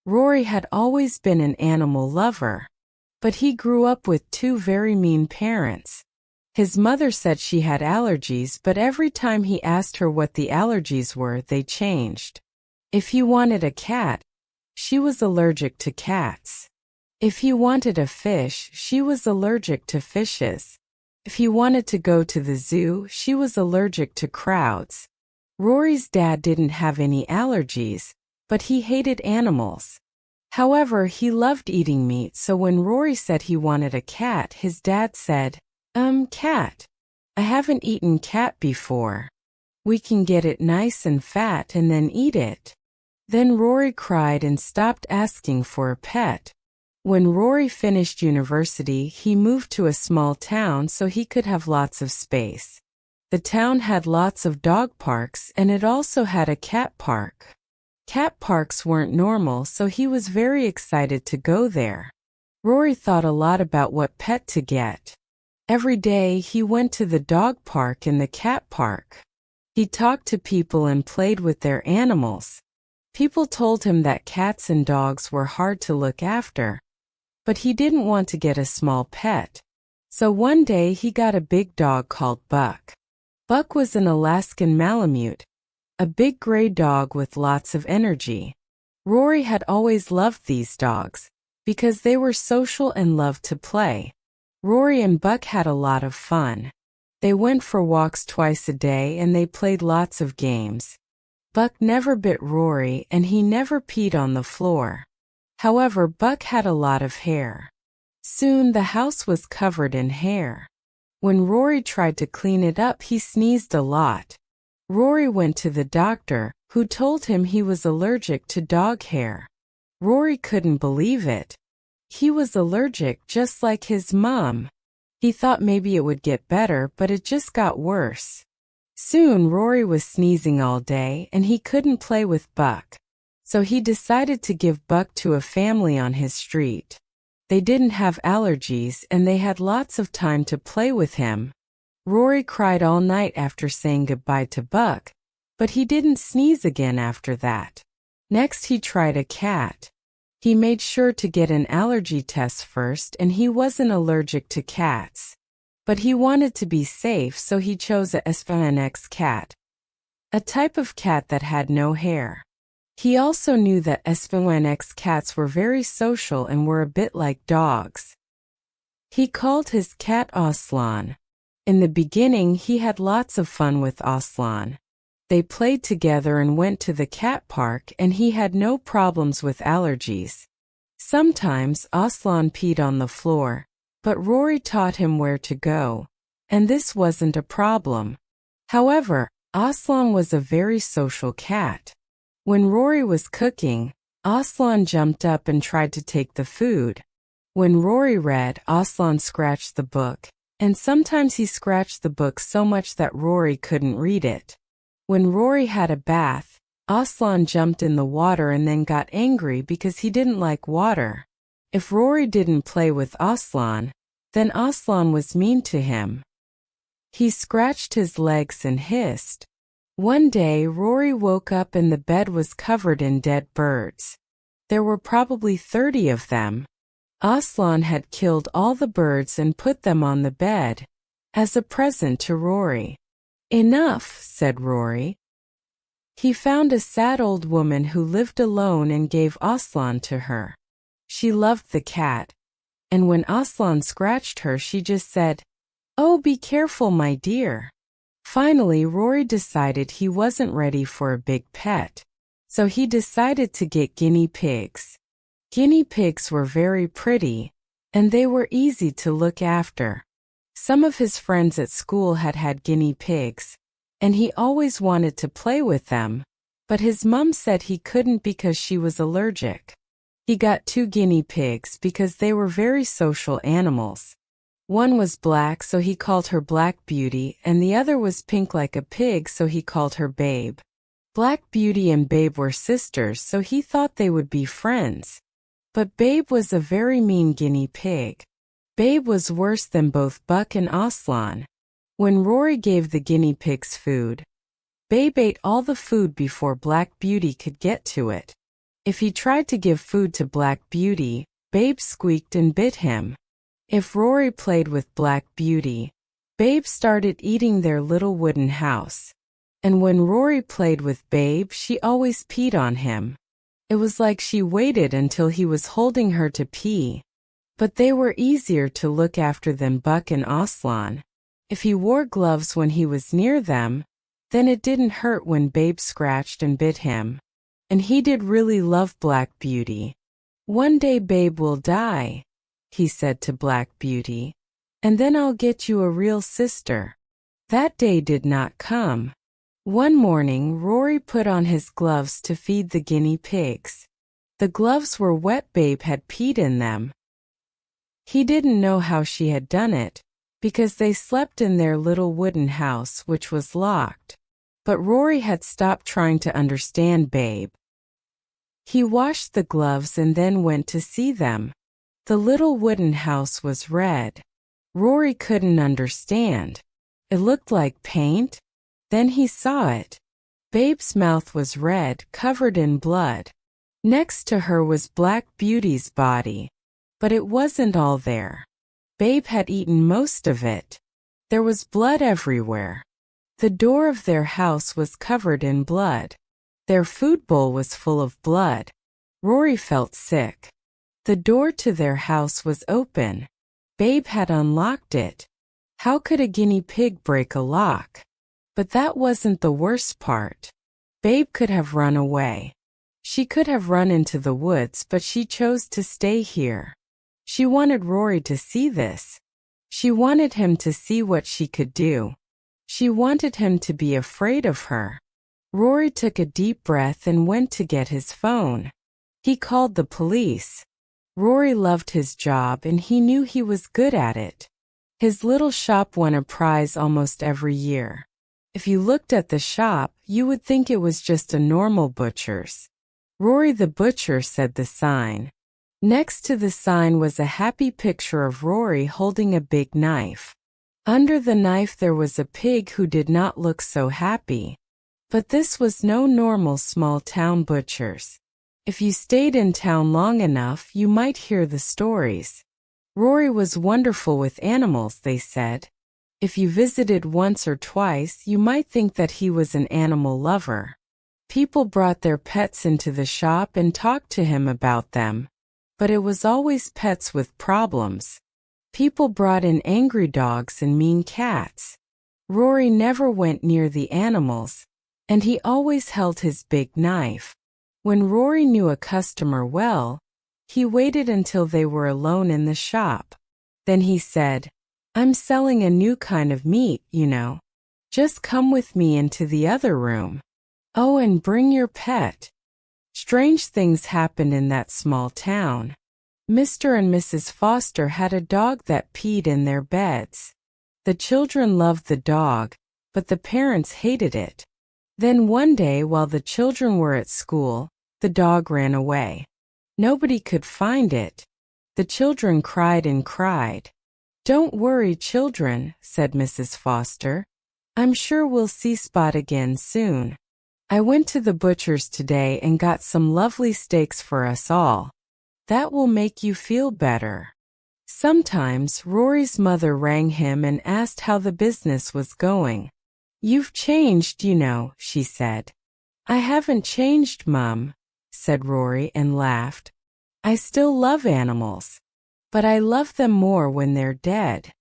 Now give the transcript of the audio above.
Rory had always been an animal lover, but he grew up with two very mean parents. His mother said she had allergies, but every time he asked her what the allergies were, they changed. If he wanted a cat, she was allergic to cats. If he wanted a fish, she was allergic to fishes. If he wanted to go to the zoo, she was allergic to crowds. Rory's dad didn't have any allergies, but he hated animals. However, he loved eating meat, so when Rory said he wanted a cat, his dad said, cat. I haven't eaten cat before. We can get it nice and fat and then eat it. Then Rory cried and stopped asking for a pet. When Rory finished university, he moved to a small town so he could have lots of space. The town had lots of dog parks and it also had a cat park. Cat parks weren't normal, so he was very excited to go there. Rory thought a lot about what pet to get. Every day he went to the dog park and the cat park. He talked to people and played with their animals. People told him that cats and dogs were hard to look after, but he didn't want to get a small pet. So one day he got a big dog called Buck. Buck was an Alaskan Malamute, a big gray dog with lots of energy. Rory had always loved these dogs because they were social and loved to play. Rory and Buck had a lot of fun. They went for walks twice a day and they played lots of games. Buck never bit Rory and he never peed on the floor. However, Buck had a lot of hair. Soon the house was covered in hair. When Rory tried to clean it up, he sneezed a lot. Rory went to the doctor, who told him he was allergic to dog hair. Rory couldn't believe it. He was allergic just like his mom. He thought maybe it would get better, but it just got worse. Soon Rory was sneezing all day and he couldn't play with Buck. So he decided to give Buck to a family on his street. They didn't have allergies and they had lots of time to play with him. Rory cried all night after saying goodbye to Buck, but he didn't sneeze again after that. Next he tried a cat. He made sure to get an allergy test first and he wasn't allergic to cats. But he wanted to be safe, so he chose a Sphynx cat, a type of cat that had no hair. He also knew that Sphynx cats were very social and were a bit like dogs. He called his cat Aslan. In the beginning, he had lots of fun with Aslan. They played together and went to the cat park and he had no problems with allergies. Sometimes Aslan peed on the floor, but Rory taught him where to go, and this wasn't a problem. However, Aslan was a very social cat. When Rory was cooking, Aslan jumped up and tried to take the food. When Rory read, Aslan scratched the book, and sometimes he scratched the book so much that Rory couldn't read it. When Rory had a bath, Aslan jumped in the water and then got angry because he didn't like water. If Rory didn't play with Aslan, then Aslan was mean to him. He scratched his legs and hissed. One day Rory woke up and the bed was covered in dead birds. There were probably 30 of them. Aslan had killed all the birds and put them on the bed as a present to Rory. "Enough," said Rory. He found a sad old woman who lived alone and gave Aslan to her. She loved the cat, and when Aslan scratched her, she just said, "Oh, be careful, my dear." Finally, Rory decided he wasn't ready for a big pet, so he decided to get guinea pigs. Guinea pigs were very pretty, and they were easy to look after. Some of his friends at school had guinea pigs, and he always wanted to play with them, but his mom said he couldn't because she was allergic. He got 2 guinea pigs because they were very social animals. One was black, so he called her Black Beauty, and the other was pink like a pig, so he called her Babe. Black Beauty and Babe were sisters, so he thought they would be friends. But Babe was a very mean guinea pig. Babe was worse than both Buck and Aslan. When Rory gave the guinea pigs food, Babe ate all the food before Black Beauty could get to it. If he tried to give food to Black Beauty, Babe squeaked and bit him. If Rory played with Black Beauty, Babe started eating their little wooden house. And when Rory played with Babe, she always peed on him. It was like she waited until he was holding her to pee. But they were easier to look after than Buck and Aslan. If he wore gloves when he was near them, then it didn't hurt when Babe scratched and bit him. And he did really love Black Beauty. "One day Babe will die," he said to Black Beauty, "and then I'll get you a real sister." That day did not come. One morning, Rory put on his gloves to feed the guinea pigs. The gloves were wet. Babe had peed in them. He didn't know how she had done it, because they slept in their little wooden house, which was locked. But Rory had stopped trying to understand Babe. He washed the gloves and then went to see them. The little wooden house was red. Rory couldn't understand. It looked like paint. Then he saw it. Babe's mouth was red, covered in blood. Next to her was Black Beauty's body. But it wasn't all there. Babe had eaten most of it. There was blood everywhere. The door of their house was covered in blood. Their food bowl was full of blood. Rory felt sick. The door to their house was open. Babe had unlocked it. How could a guinea pig break a lock? But that wasn't the worst part. Babe could have run away. She could have run into the woods, but she chose to stay here. She wanted Rory to see this. She wanted him to see what she could do. She wanted him to be afraid of her. Rory took a deep breath and went to get his phone. He called the police. Rory loved his job and he knew he was good at it. His little shop won a prize almost every year. If you looked at the shop, you would think it was just a normal butcher's. "Rory the Butcher," said the sign. Next to the sign was a happy picture of Rory holding a big knife. Under the knife there was a pig who did not look so happy. But this was no normal small-town butcher's. If you stayed in town long enough, you might hear the stories. Rory was wonderful with animals, they said. If you visited once or twice, you might think that he was an animal lover. People brought their pets into the shop and talked to him about them. But it was always pets with problems. People brought in angry dogs and mean cats. Rory never went near the animals, and he always held his big knife. When Rory knew a customer well, he waited until they were alone in the shop. Then he said, "I'm selling a new kind of meat, you know. Just come with me into the other room. Oh, and bring your pet." Strange things happened in that small town. Mr. and Mrs. Foster had a dog that peed in their beds. The children loved the dog, but the parents hated it. Then one day while the children were at school, the dog ran away. Nobody could find it. The children cried and cried. "Don't worry, children," said Mrs. Foster. "I'm sure we'll see Spot again soon. I went to the butcher's today and got some lovely steaks for us all. That will make you feel better." Sometimes Rory's mother rang him and asked how the business was going. "You've changed, you know," she said. "I haven't changed, Mum," said Rory and laughed. "I still love animals, but I love them more when they're dead."